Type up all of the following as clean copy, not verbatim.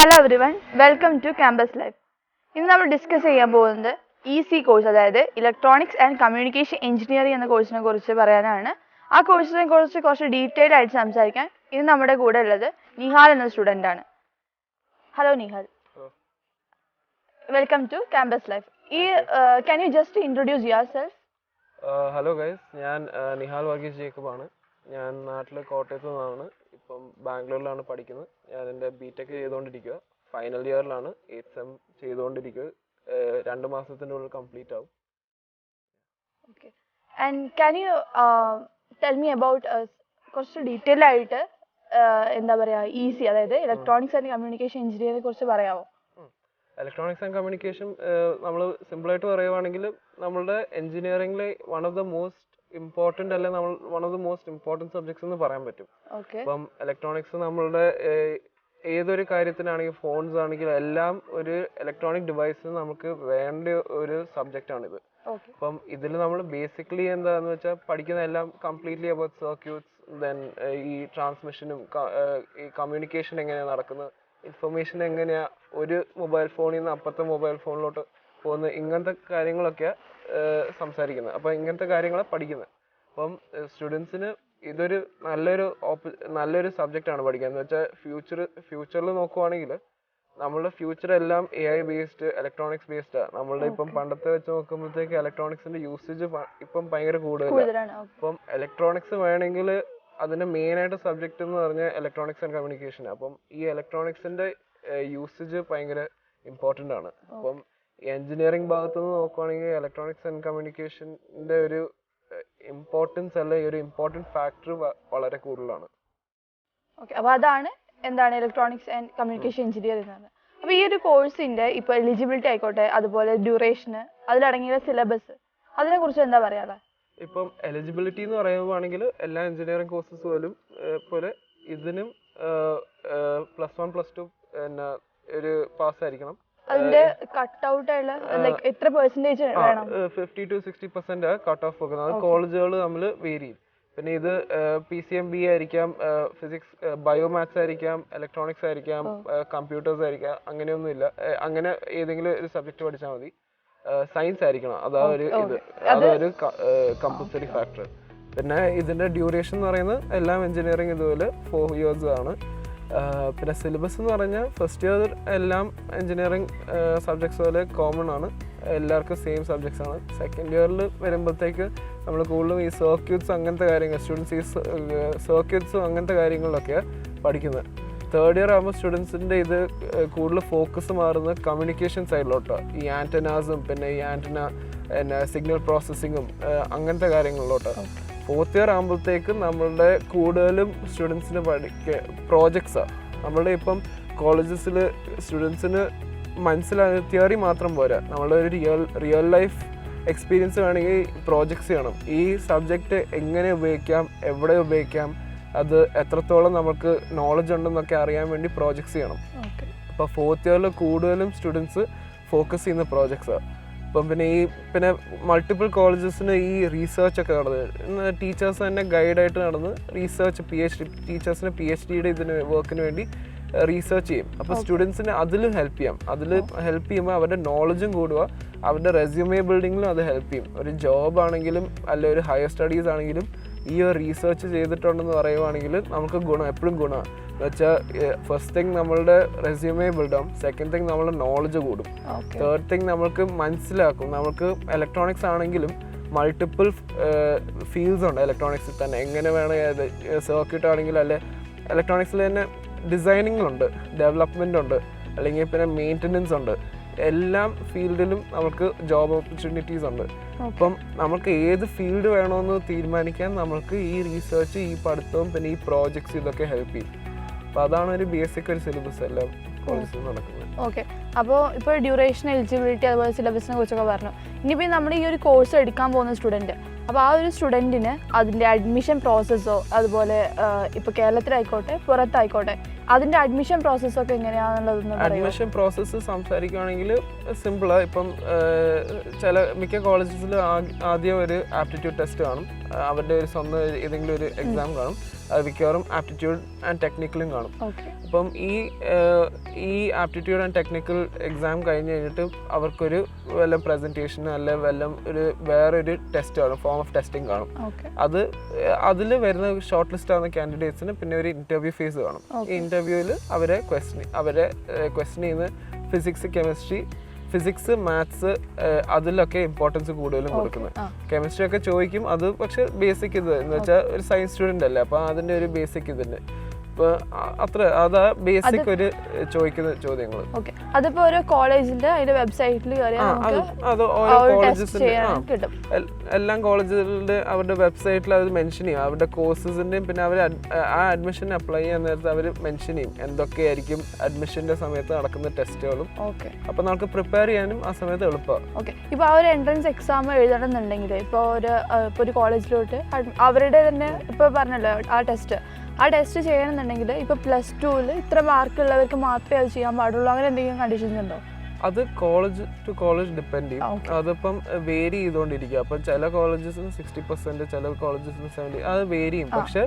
Hello everyone, welcome to campus life. ഇന്ന് നമ്മൾ discuss ചെയ്യാൻ പോകുന്നത് EC കോഴ്സ്, അതായത് ഇലക്ട്രോണിക്സ് ആൻഡ് കമ്മ്യൂണിക്കേഷൻ എഞ്ചിനീയറിംഗ് എന്ന കോഴ്സിനെ കുറിച്ച് പറയാനാണ്. ആ കോഴ്സിനെ കുറിച്ച് കുറച്ച് ഡീറ്റെയിൽ ആയിട്ട് സംസാരിക്കാൻ ഇന്ന് നമ്മുടെ കൂടെ ഉള്ളത് നിഹാൽ എന്ന സ്റ്റുഡൻ്റ് ആണ്. Hello Nihal, welcome to campus life. Can you just introduce yourself? Hello guys, ഞാൻ നിഹാൽ വർഗീസ് ജേക്കബ് ആണ്. ഞാൻ നാട്ടിൽ കോട്ടയത്ത് നിന്നാണ്. ഇപ്പം ബാംഗ്ലൂരിലാണ് പഠിക്കുന്നത്. ഞാൻ എൻ്റെ ബിടെക് ചെയ്തുകൊണ്ടിരിക്കുക. ഫൈനൽ ഇയറിലാണ്, 8th സെം ചെയ്തുകൊണ്ടിരിക്കുക. 2 മാസത്തിനുള്ളിൽ കംപ്ലീറ്റ് ആവും. Okay, and can you tell me about കുറച്ച് ഡീറ്റെയിൽ ആയിട്ട് എന്താ പറയുക, EC അതായത് ഇലക്ട്രോണിക്സ് ആൻഡ് കമ്മ്യൂണിക്കേഷൻ എഞ്ചിനീയറിംഗിനെ കുറിച്ച് പറയാമോ? ഇലക്ട്രോണിക്സ് ആൻഡ് കമ്മ്യൂണിക്കേഷൻ നമ്മൾ സിമ്പിളായിട്ട് പറയുവാണെങ്കിൽ നമ്മളുടെ എഞ്ചിനീയറിംഗിലെ one of the most important അല്ലെ one of the most important subjects എന്ന് പറയാൻ പറ്റും. അപ്പം ഇലക്ട്രോണിക്സ് നമ്മളുടെ ഏതൊരു കാര്യത്തിനാണെങ്കിൽ ഫോൺസ് ആണെങ്കിലും എല്ലാം ഒരു ഇലക്ട്രോണിക് ഡിവൈസിന് നമുക്ക് വേണ്ട ഒരു സബ്ജക്റ്റ് ആണിത്. അപ്പം ഇതിൽ നമ്മൾ ബേസിക്കലി എന്താന്ന് വെച്ചാൽ പഠിക്കുന്ന എല്ലാം കംപ്ലീറ്റ്ലി അബൌട്ട് സർക്യൂട്ട്സ്, ദെൻ ഈ ട്രാൻസ്മിഷനും ഈ കമ്മ്യൂണിക്കേഷൻ എങ്ങനെയാണ് നടക്കുന്നത്, ഇൻഫർമേഷൻ എങ്ങനെയാ ഒരു മൊബൈൽ ഫോണിൽ നിന്ന് അപ്പുറത്തെ മൊബൈൽ ഫോണിലോട്ട് പോകുന്നത്, ഇങ്ങനത്തെ കാര്യങ്ങളൊക്കെയാണ് സംസാരിക്കുന്നത്. അപ്പം ഇങ്ങനത്തെ കാര്യങ്ങളാണ് പഠിക്കുന്നത്. അപ്പം സ്റ്റുഡൻസിന് ഇതൊരു നല്ലൊരു സബ്ജക്റ്റാണ് പഠിക്കാൻ. എന്ന് വെച്ചാൽ ഫ്യൂച്ചറിൽ നോക്കുവാണെങ്കിൽ നമ്മളുടെ ഫ്യൂച്ചർ എല്ലാം AI ബേസ്ഡ്, ഇലക്ട്രോണിക്സ് ബേസ്ഡാണ്. നമ്മളുടെ ഇപ്പം പണ്ടത്തെ വെച്ച് നോക്കുമ്പോഴത്തേക്ക് ഇലക്ട്രോണിക്സിന്റെ യൂസേജ് ഇപ്പം ഭയങ്കര കൂടുതലാണ്. അപ്പം ഇലക്ട്രോണിക്സ് വേണമെങ്കിൽ അതിന്റെ മെയിൻ ആയിട്ട് സബ്ജക്റ്റ് എന്ന് പറഞ്ഞാൽ ഇലക്ട്രോണിക്സ് ആൻഡ് കമ്മ്യൂണിക്കേഷൻ. അപ്പം ഈ ഇലക്ട്രോണിക്സിന്റെ യൂസേജ് ഭയങ്കര ഇമ്പോർട്ടൻ്റ് ആണ്. അപ്പം എഞ്ചിനീയറിംഗ് ഭാഗത്തുനിന്ന് നോക്കുവാണെങ്കിൽ ഇലക്ട്രോണിക്സ് ആൻഡ് കമ്മ്യൂണിക്കേഷൻ്റെ ഒരു ഇമ്പോർട്ടൻസ് അല്ലെങ്കിൽ ഒരു ഇമ്പോർട്ടൻറ്റ് ഫാക്ടർ വളരെ കൂടുതലാണ്. ഓക്കെ, അപ്പോൾ അതാണ് എന്താണ് ഇലക്ട്രോണിക്സ് ആൻഡ് കമ്മ്യൂണിക്കേഷൻ എഞ്ചിനീയറിംഗ് എന്ന്. അപ്പോൾ ഈ ഒരു കോഴ്സിന്റെ ഇപ്പോൾ എലിജിബിലിറ്റി ആയിക്കോട്ടെ, അതുപോലെ ഡ്യൂറേഷന്, അതിലടങ്ങിയ സിലബസ്, അതിനെക്കുറിച്ച് എന്താ പറയാ? ഇപ്പം എലിജിബിലിറ്റി എന്ന് പറയുവാണെങ്കിൽ എല്ലാ എഞ്ചിനീയറിംഗ് കോഴ്സസ് പോലെ ഇതിനും +1 +2 പിന്നെ ഒരു പാസ്സായിരിക്കണം. അതിന്റെ കട്ട് ഔട്ട് ആയുള്ള എത്ര പെർസെന്റേജ് വേണം? 50 to 60% കട്ട് ഓഫ് വെക്കുന്നത്. അത് കോളേജുകൾ തമ്മിൽ വേരി ചെയ്യും. പിന്നെ ഇത് PCMB ആയിരിക്കാം, ഫിസിക്സ് ബയോമാത്സ് ആയിരിക്കാം, ഇലക്ട്രോണിക്സ് ആയിരിക്കാം, കമ്പ്യൂട്ടേഴ്സ് ആയിരിക്കാം, അങ്ങനെയൊന്നുമില്ല. അങ്ങനെ ഏതെങ്കിലും ഒരു സബ്ജക്ട് പഠിച്ചാൽ മതി. സയൻസ് ആയിരിക്കണം, അതൊരു കമ്പൽസറി ഫാക്ടർ. പിന്നെ ഇതിന്റെ ഡ്യൂറേഷൻ എന്ന് പറയുന്നത് എല്ലാം എഞ്ചിനീയറിംഗ് ഇതുപോലെ 4 years ആണ്. പിന്നെ സിലബസ് എന്ന് പറഞ്ഞാൽ ഫസ്റ്റ് ഇയർ എല്ലാം എഞ്ചിനീയറിംഗ് സബ്ജക്ട്സ് പോലെ കോമൺ ആണ്, എല്ലാവർക്കും സെയിം സബ്ജക്ട്സ് ആണ്. സെക്കൻഡ് ഇയറിൽ വരുമ്പോഴത്തേക്ക് നമ്മൾ കൂടുതലും ഈ സർക്യൂട്ട്സ് അങ്ങനത്തെ കാര്യങ്ങൾ, സ്റ്റുഡൻസ് ഈ സർക്യൂട്ട്സും അങ്ങനത്തെ കാര്യങ്ങളിലൊക്കെയാണ് പഠിക്കുന്നത്. തേർഡ് ഇയർ ആകുമ്പോൾ സ്റ്റുഡൻസിൻ്റെ ഇത് കൂടുതൽ ഫോക്കസ് മാറുന്നത് കമ്മ്യൂണിക്കേഷൻ സൈഡിലോട്ടാണ്. ഈ ആൻറ്റനാസും പിന്നെ ഈ ആൻറ്റന പിന്നെ സിഗ്നൽ പ്രോസസ്സിങ്ങും അങ്ങനത്തെ കാര്യങ്ങളിലോട്ടാണ്. ഫോർത്ത് ഇയർ ആകുമ്പോഴത്തേക്കും നമ്മളുടെ കൂടുതലും സ്റ്റുഡൻസിന് പ്രോജക്ട്സാണ്. നമ്മളുടെ ഇപ്പം കോളേജസിൽ സ്റ്റുഡൻസിന് മനസ്സിലാകുന്ന തിയറി മാത്രം പോരാ, നമ്മളുടെ ഒരു റിയൽ ലൈഫ് എക്സ്പീരിയൻസ് വേണമെങ്കിൽ പ്രോജക്ട്സ് ചെയ്യണം. ഈ സബ്ജക്റ്റ് എങ്ങനെ ഉപയോഗിക്കാം, എവിടെ ഉപയോഗിക്കാം, അത് എത്രത്തോളം നമുക്ക് നോളജ് ഉണ്ടെന്നൊക്കെ അറിയാൻ വേണ്ടി പ്രോജക്ട്സ് ചെയ്യണം. അപ്പോൾ ഫോർത്ത് ഇയറിൽ കൂടുതലും സ്റ്റുഡൻസ് ഫോക്കസ് ചെയ്യുന്ന പ്രോജക്ട്സാണ്. അപ്പം പിന്നെ മൾട്ടിപ്പിൾ കോളേജസിന് ഈ റീസേർച്ചൊക്കെ നടന്ന് ടീച്ചേഴ്സ് തന്നെ ഗൈഡായിട്ട് നടന്ന് റീസേർച്ച് ടീച്ചേഴ്സിന് PhDയുടെ ഇതിന് വർക്കിന് വേണ്ടി റീസേർച്ച് ചെയ്യും. അപ്പോൾ സ്റ്റുഡൻസിന് അതിലും ഹെൽപ്പ് ചെയ്യാം. അതിൽ ഹെൽപ്പ് ചെയ്യുമ്പോൾ അവരുടെ നോളജും കൂടുക, അവരുടെ റെസ്യൂമേ ബിൽഡിങ്ങിലും അത് ഹെൽപ്പ് ചെയ്യും. ഒരു ജോബ് ആണെങ്കിലും അല്ലെ ഒരു ഹയർ സ്റ്റഡീസ് ആണെങ്കിലും ഈ ഒരു റീസേർച്ച് ചെയ്തിട്ടുണ്ടെന്ന് പറയുവാണെങ്കിൽ നമുക്ക് എപ്പോഴും ഗുണമാണ്. എന്ന് വെച്ചാൽ ഫസ്റ്റ് തിങ് നമ്മളുടെ റെസ്യൂമേ ബിൽഡാവും, സെക്കൻഡ് തിങ് നമ്മളുടെ നോളജ് കൂടും, തേർഡ് തിങ് നമ്മൾക്ക് മനസ്സിലാക്കും. നമുക്ക് ഇലക്ട്രോണിക്സ് ആണെങ്കിലും മൾട്ടിപ്പിൾ ഫീൽഡ്സ് ഉണ്ട് ഇലക്ട്രോണിക്സിൽ തന്നെ. എങ്ങനെ വേണം സർക്യൂട്ട് ആണെങ്കിലും അല്ലെ ഇലക്ട്രോണിക്സിൽ തന്നെ ഡിസൈനിങ്ങുണ്ട്, ഡെവലപ്മെൻ്റ് ഉണ്ട്, അല്ലെങ്കിൽ പിന്നെ മെയിൻ്റനൻസ് ഉണ്ട്. എല്ലാ ഫീൽഡിലും നമുക്ക് ജോബ് ഓപ്പർച്യൂണിറ്റീസ് ഉണ്ട്. അപ്പം നമുക്ക് ഏത് ഫീൽഡ് വേണമെന്ന് തീരുമാനിക്കാൻ നമുക്ക് ഈ റീസേർച്ച്, ഈ പഠിത്തവും പിന്നെ ഈ പ്രോജക്ട്സ് ഇതൊക്കെ ഹെൽപ്പ് ചെയ്യും. അപ്പോൾ അതാണ് ഒരു ബേസിക് ഒരു സിലബസ് എല്ലാം കോളേജിൽ നടക്കുന്നത്. ഓക്കെ, അപ്പോൾ ഇപ്പോൾ ഡ്യൂറേഷൻ, എലിജിബിലിറ്റി, അതുപോലെ സിലബസിനെ കുറിച്ചൊക്കെ പറഞ്ഞു. ഇനിയിപ്പോൾ നമ്മൾ ഈ ഒരു കോഴ്സ് എടുക്കാൻ പോകുന്ന സ്റ്റുഡൻറ്റ്, അപ്പോൾ ആ ഒരു സ്റ്റുഡൻറ്റിന് അതിൻ്റെ അഡ്മിഷൻ പ്രോസസ്സോ, അതുപോലെ ഇപ്പോൾ കേരളത്തിലായിക്കോട്ടെ പുറത്തായിക്കോട്ടെ, അതിൻ്റെ അഡ്മിഷൻ പ്രോസസ്സൊക്കെ എങ്ങനെയാണെന്നുള്ളതെന്ന് അഡ്മിഷൻ പ്രോസസ്സ് സംസാരിക്കുകയാണെങ്കിൽ സിമ്പിളാണ്. ഇപ്പം മിക്ക കോളേജസിൽ ആദ്യം ഒരു ആപ്റ്റിറ്റ്യൂഡ് ടെസ്റ്റ് കാണും, അവരുടെ ഒരു സ്വന്തം ഏതെങ്കിലും ഒരു എക്സാം കാണും. അത് മിക്കവാറും ആപ്റ്റിറ്റ്യൂഡ് ആൻഡ് ടെക്നിക്കലും കാണും. അപ്പം ഈ ആപ്റ്റിറ്റ്യൂഡ് ആൻഡ് ടെക്നിക്കൽ എക്സാം കഴിഞ്ഞ് കഴിഞ്ഞിട്ട് അവർക്കൊരു വല്ല പ്രസൻറ്റേഷൻ അല്ലെ വേറൊരു ടെസ്റ്റ് കാണും, ഫോം ഓഫ് ടെസ്റ്റിംഗ് കാണും. അതിൽ വരുന്ന ഷോർട്ട് ലിസ്റ്റ് ആവുന്ന കാൻഡിഡേറ്റ്സിന് പിന്നെ ഒരു ഇന്റർവ്യൂ ഫേസ് കാണും. ഈ ഇന്റർവ്യൂവിൽ അവരെ ക്വസ്റ്റ്യൻ ചെയ്യുന്ന ഫിസിക്സ്, കെമിസ്ട്രി, ഫിസിക്സ്, മാത്സ് അതിലൊക്കെ ഇമ്പോർട്ടൻസ് കൂടുതലും കൊടുക്കുന്നത്. കെമിസ്ട്രി ഒക്കെ ചോദിക്കും, അത് പക്ഷെ ബേസിക് ഇത് എന്ന് വെച്ചാൽ ഒരു സയൻസ് സ്റ്റുഡൻ്റ് അല്ലേ, അപ്പോൾ അതിൻ്റെ ഒരു ബേസിക് ഇതിൻ്റെ അതാ ബേസിക് ഒരു ചോദിക്കുന്ന ചോദ്യങ്ങൾ. അതിപ്പോ ഓരോ കോളേജിന്റെ അതിന്റെ വെബ്സൈറ്റിൽ എല്ലാം കോളേജുകളുടെ അവരുടെ വെബ്സൈറ്റിൽ അത് മെൻഷൻ ചെയ്യും, അവരുടെ കോഴ്സസിന്റെയും പിന്നെ അവർ ആ അഡ്മിഷൻ അപ്ലൈ ചെയ്യാൻ നേരത്തെ അവർ മെൻഷൻ ചെയ്യും എന്തൊക്കെയായിരിക്കും അഡ്മിഷന്റെ സമയത്ത് നടക്കുന്ന ടെസ്റ്റുകളും. അപ്പൊ നമുക്ക് പ്രിപ്പയർ ചെയ്യാനും ആ സമയത്ത് എളുപ്പമാണ്. ഇപ്പൊ ആ ഒരു എൻട്രൻസ് എക്സാം എഴുതണമെന്നുണ്ടെങ്കിൽ ഇപ്പൊ ഒരു കോളേജിലോട്ട് അവരുടെ തന്നെ ഇപ്പൊ പറഞ്ഞല്ലോ ആ ടെസ്റ്റ് ചെയ്യണമെന്നുണ്ടെങ്കിൽ ഇപ്പൊ +2 ഇത്ര മാർക്ക് ഉള്ളവർക്ക് മാത്രമേ അത് ചെയ്യാൻ പാടുള്ളൂ, അങ്ങനെ എന്തെങ്കിലും കണ്ടീഷൻസ് ഉണ്ടോ? അത് കോളേജ് ടു കോളേജ് ഡിപ്പെൻഡ് ചെയ്യും. അതിപ്പം വേരി ചെയ്തുകൊണ്ടിരിക്കുക. അപ്പം ചില കോളേജസിന് 60%, ചില കോളേജസിന് 70%, അത് വേരി ചെയ്യും. പക്ഷെ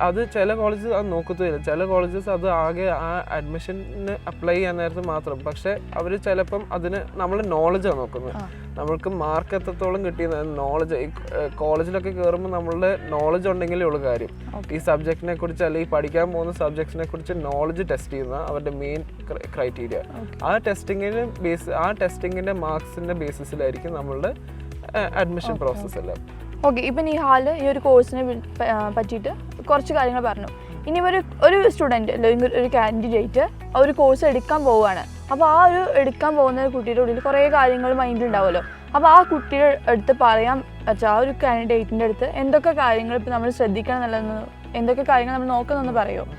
അത് ചില കോളേജസ് അത് നോക്കത്തില്ല. ചില കോളേജസ് അത് ആകെ ആ അഡ്മിഷന് അപ്ലൈ ചെയ്യാൻ നേരത്ത് മാത്രം. പക്ഷെ അവർ ചിലപ്പം അതിന് നമ്മൾ നോളജാണ് നോക്കുന്നത്. നമ്മൾക്ക് മാർക്ക് എത്രത്തോളം കിട്ടിയെന്ന് നോളജ്. ഈ കോളേജിലൊക്കെ കയറുമ്പോൾ നമ്മളുടെ നോളജ് ഉണ്ടെങ്കിലേ ഉള്ളൂ കാര്യം. ഈ സബ്ജക്റ്റിനെ കുറിച്ച് അല്ലെങ്കിൽ പഠിക്കാൻ പോകുന്ന സബ്ജക്റ്റിനെ കുറിച്ച് നോളജ് ടെസ്റ്റ് ചെയ്യുന്ന അവരുടെ മെയിൻ ക്രൈറ്റീരിയ. ആ ടെസ്റ്റിങ്ങിന്റെ മാർക്സിന്റെ ബേസിസിലായിരിക്കും നമ്മളുടെ അഡ്മിഷൻ പ്രോസസ്സ് എല്ലാം. ഇപ്പം നിഹാൽ ഈ ഒരു കോഴ്സിനെ പറ്റിയിട്ട് കുറച്ച് കാര്യങ്ങൾ പറഞ്ഞു. ഇനി ഒരു സ്റ്റുഡൻറ്റ് അല്ലെങ്കിൽ ഒരു കാൻഡിഡേറ്റ് ഒരു കോഴ്സ് എടുക്കാൻ പോവുകയാണ്. അപ്പോൾ ആ ഒരു എടുക്കാൻ പോകുന്ന കുട്ടിയുടെ ഉള്ളിൽ കുറേ കാര്യങ്ങൾ മൈൻഡിലുണ്ടാവുമല്ലോ. അപ്പോൾ ആ കുട്ടിയുടെ അടുത്ത് പറയാൻ വെച്ചാൽ ആ ഒരു കാൻഡിഡേറ്റിൻ്റെ അടുത്ത് എന്തൊക്കെ കാര്യങ്ങൾ ഇപ്പം നമ്മൾ ശ്രദ്ധിക്കണം എന്നുള്ളതെന്ന്, എന്തൊക്കെ കാര്യങ്ങൾ നമ്മൾ നോക്കുന്നതെന്ന് പറയുമോ?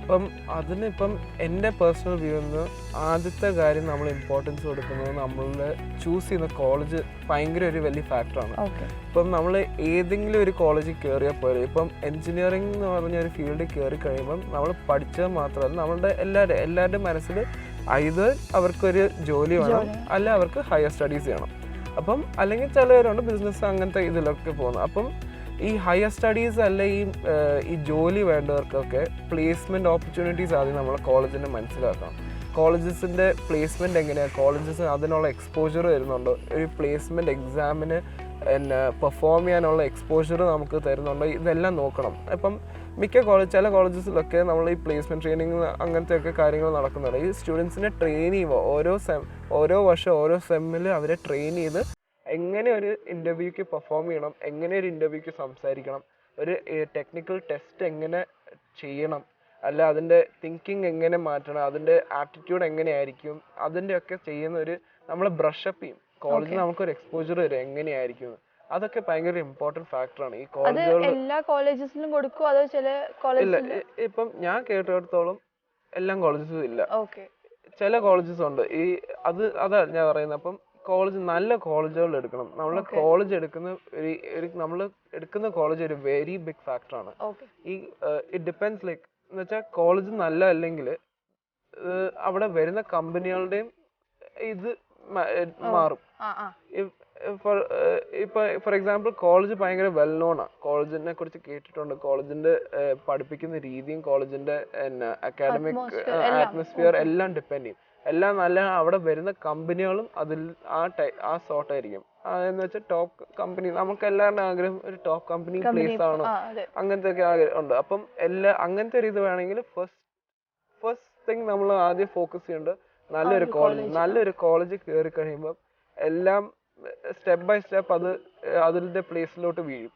അപ്പം അതിനിപ്പം എൻ്റെ പേഴ്സണൽ വ്യൂ എന്ന് ആദ്യത്തെ കാര്യം നമ്മൾ ഇമ്പോർട്ടൻസ് കൊടുക്കുന്നത് നമ്മളുടെ ചൂസ് ചെയ്യുന്ന കോളേജ് ഭയങ്കര ഒരു വലിയ ഫാക്ടറാണ്. ഇപ്പം നമ്മൾ ഏതെങ്കിലും ഒരു കോളേജിൽ കയറിയാൽ പോലെ ഇപ്പം എൻജിനീയറിംഗ് എന്ന് പറഞ്ഞ ഒരു ഫീൽഡിൽ കയറി കഴിയുമ്പം നമ്മൾ പഠിച്ചത് മാത്രമല്ല നമ്മളുടെ എല്ലാവരുടെ മനസ്സിൽ either അവർക്കൊരു ജോലി വേണം അല്ല അവർക്ക് ഹയർ സ്റ്റഡീസ് ചെയ്യണം. അപ്പം അല്ലെങ്കിൽ ചിലവരുണ്ട് ബിസിനസ് അങ്ങനത്തെ ഇതിലൊക്കെ പോകുന്നത്. അപ്പം ഈ ഹയർ സ്റ്റഡീസ് അല്ല ഈ ജോലി വേണ്ടവർക്കൊക്കെ പ്ലേസ്മെൻറ്റ് ഓപ്പർച്യൂണിറ്റീസ് ആദ്യം നമ്മൾ കോളേജിനെ മനസ്സിലാക്കണം. കോളേജസിൻ്റെ പ്ലേസ്മെൻറ്റ് എങ്ങനെയാണ്, കോളേജസ് അതിനുള്ള എക്സ്പോഷർ വരുന്നുണ്ടോ, ഒരു പ്ലേസ്മെൻറ്റ് എക്സാമിന് പെർഫോം ചെയ്യാനുള്ള എക്സ്പോഷർ നമുക്ക് തരുന്നുണ്ടോ, ഇതെല്ലാം നോക്കണം. ഇപ്പം ചില കോളേജസിലൊക്കെ നമ്മൾ ഈ പ്ലേസ്മെൻറ്റ് ട്രെയിനിങ് അങ്ങനത്തെയൊക്കെ കാര്യങ്ങൾ നടക്കുന്നുണ്ട്. ഈ സ്റ്റുഡൻസിനെ ട്രെയിൻ ചെയ്യുമ്പോൾ ഓരോ വർഷം ഓരോ സെമ്മിൽ അവരെ ട്രെയിൻ ചെയ്ത് എങ്ങനെ ഒരു ഇൻ്റർവ്യൂക്ക് പെർഫോം ചെയ്യണം, എങ്ങനെ ഒരു ഇൻ്റർവ്യൂക്ക് സംസാരിക്കണം, ഒരു ടെക്നിക്കൽ ടെസ്റ്റ് എങ്ങനെ ചെയ്യണം, അല്ല അതിൻ്റെ തിങ്കിങ് എങ്ങനെ മാറ്റണം, അതിൻ്റെ ആപ്റ്റിറ്റ്യൂഡ് എങ്ങനെയായിരിക്കും, അതിൻ്റെയൊക്കെ ചെയ്യുന്ന ഒരു നമ്മളെ ബ്രഷപ്പ് ചെയ്യും. കോളേജിൽ നമുക്കൊരു എക്സ്പോജർ വരും എങ്ങനെയായിരിക്കും. അതൊക്കെ ഭയങ്കര ഇമ്പോർട്ടൻറ്റ് ഫാക്ടറാണ്. ഈ കോളേജുകളിൽ എല്ലാ കോളേജസിലും കൊടുക്കും അതോ ചില ഇല്ല. ഇപ്പം ഞാൻ കേട്ടിടത്തോളം എല്ലാ കോളേജസും ഇല്ല, ചില കോളേജസ് ഉണ്ട്. അതാ ഞാൻ പറയുന്നത്. അപ്പം നല്ല കോളേജുകൾ എടുക്കണം. നമ്മളെ കോളേജ് നമ്മൾ എടുക്കുന്ന കോളേജ് ഒരു വെരി ബിഗ് ഫാക്ടറാണ്. ഈ ഇറ്റ് ഡിപ്പെൻഡ്സ് ലൈക്ക് എന്ന് വെച്ചാൽ കോളേജ് നല്ല അല്ലെങ്കിൽ അവിടെ വരുന്ന കമ്പനികളുടെയും ഇത് മാറും. ഫോർ എക്സാമ്പിൾ കോളേജ് ഭയങ്കര വെൽ നോൺ ആണ്, കോളേജിനെ കുറിച്ച് കേട്ടിട്ടുണ്ട്, കോളേജിന്റെ പഠിപ്പിക്കുന്ന രീതിയും കോളേജിന്റെ അക്കാഡമിക് അറ്റ്മോസ്ഫിയർ എല്ലാം ഡിപ്പെൻഡ് ചെയ്യും. എല്ലാം നല്ല അവിടെ വരുന്ന കമ്പനികളും അതിൽ ആ സോർട്ടായിരിക്കും. എന്ന് വെച്ചാൽ ടോപ്പ് കമ്പനി, നമുക്ക് എല്ലാവരുടെ ആഗ്രഹം ഒരു ടോപ്പ് കമ്പനി പ്ലേസ് ആണോ, അങ്ങനത്തെ ഒക്കെ ആഗ്രഹം ഉണ്ട്. അപ്പം അങ്ങനത്തെ ഒരു ഇത് വേണമെങ്കിൽ ഫസ്റ്റ് തിങ് നമ്മൾ ആദ്യം ഫോക്കസ് ചെയ്യേണ്ടത് നല്ലൊരു കോളേജ് കയറി കഴിയുമ്പോൾ എല്ലാം സ്റ്റെപ്പ് ബൈ സ്റ്റെപ്പ് അതിന്റെ പ്ലേസിലോട്ട് വീഴും.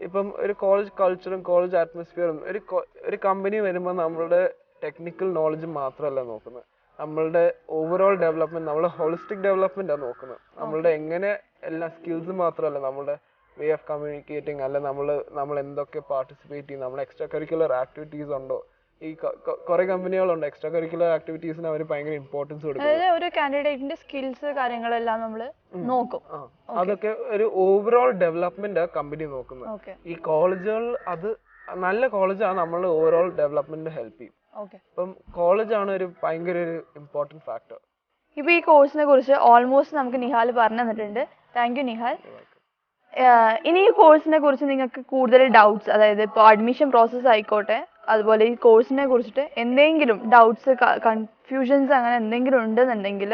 ഇപ്പം ഒരു കോളേജ് കൾച്ചറും കോളേജ് അറ്റ്മോസ്ഫിയറും ഒരു കമ്പനി വരുമ്പോൾ നമ്മളുടെ ടെക്നിക്കൽ നോളജ് മാത്രമല്ല നോക്കുന്നത്, നമ്മളുടെ ഓവറോൾ ഡെവലപ്മെന്റ്, നമ്മളെ ഹോളിസ്റ്റിക് ഡെവലപ്മെന്റ് ആണ് നോക്കുന്നത്. നമ്മളുടെ എങ്ങനെ എല്ലാ സ്കിൽസ് മാത്രമല്ല, നമ്മുടെ വേ ഓഫ് കമ്മ്യൂണിക്കേറ്റിംഗ്, അല്ല നമ്മൾ എന്തൊക്കെ പാർട്ടിസിപ്പേറ്റ് ചെയ്യും, നമ്മൾ എക്സ്ട്രാ കരിക്കുലർ ആക്ടിവിറ്റീസ് ഉണ്ടോ. ഈ കുറെ കമ്പനികളുണ്ട് എക്സ്ട്രാ കരിക്കുലർ ആക്ടിവിറ്റീസിന് അവർ ഭയങ്കര ഇമ്പോർട്ടൻസ് കൊടുക്കും. ഒരു കാൻഡിഡേറ്റിന്റെ സ്കിൽസ് കാര്യങ്ങളെല്ലാം നമ്മൾ നോക്കും. അതൊക്കെ ഒരു ഓവറോൾ ഡെവലപ്മെന്റ് കമ്പനി നോക്കുന്നത്. ഈ കോളേജുകൾ അത് നല്ല കോളേജാണ് നമ്മൾ ഓവറോൾ ഡെവലപ്മെന്റ് ഹെൽപ്പ് ചെയ്യും. അപ്പം കോളേജാണ് ഒരു ഭയങ്കര ഒരു ഇമ്പോർട്ടൻറ്റ് ഫാക്ടർ. ഇപ്പൊ ഈ കോഴ്സിനെ കുറിച്ച് ഓൾമോസ്റ്റ് നമുക്ക് നിഹാൽ പറഞ്ഞു തന്നിട്ടുണ്ട്. Thank you Nihal. ഇനി ഈ കോഴ്സിനെ കുറിച്ച് നിങ്ങൾക്ക് കൂടുതൽ ഡൗട്ട്സ്, അതായത് ഇപ്പോൾ അഡ്മിഷൻ പ്രോസസ്സ് ആയിക്കോട്ടെ, അതുപോലെ ഈ കോഴ്സിനെ കുറിച്ചിട്ട് എന്തെങ്കിലും ഡൗട്ട്സ്, കൺഫ്യൂഷൻസ് അങ്ങനെ എന്തെങ്കിലും ഉണ്ടെന്നുണ്ടെങ്കിൽ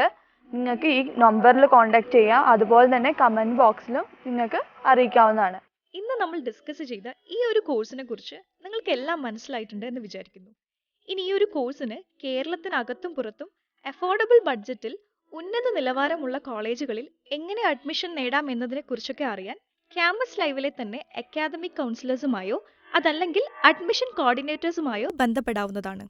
നിങ്ങൾക്ക് ഈ നമ്പറിൽ കോൺടാക്ട് ചെയ്യാം. അതുപോലെ തന്നെ കമൻറ്റ് ബോക്സിലും നിങ്ങൾക്ക് അറിയിക്കാവുന്നതാണ്. ഇന്ന് നമ്മൾ ഡിസ്കസ് ചെയ്ത ഈ ഒരു കോഴ്സിനെ കുറിച്ച് നിങ്ങൾക്ക് എല്ലാം മനസ്സിലായിട്ടുണ്ട് എന്ന് വിചാരിക്കുന്നു. ഇനി ഈ ഒരു കോഴ്സിന് കേരളത്തിനകത്തും പുറത്തും അഫോർഡബിൾ ബഡ്ജറ്റിൽ ഉന്നത നിലവാരമുള്ള കോളേജുകളിൽ എങ്ങനെ അഡ്മിഷൻ നേടാം എന്നതിനെ കുറിച്ചൊക്കെ അറിയാൻ ക്യാമ്പസ് ലൈവിലെ തന്നെ അക്കാദമിക് കൗൺസിലേഴ്സുമായോ അതല്ലെങ്കിൽ അഡ്മിഷൻ കോർഡിനേറ്റേഴ്സുമായോ ബന്ധപ്പെടാവുന്നതാണ്.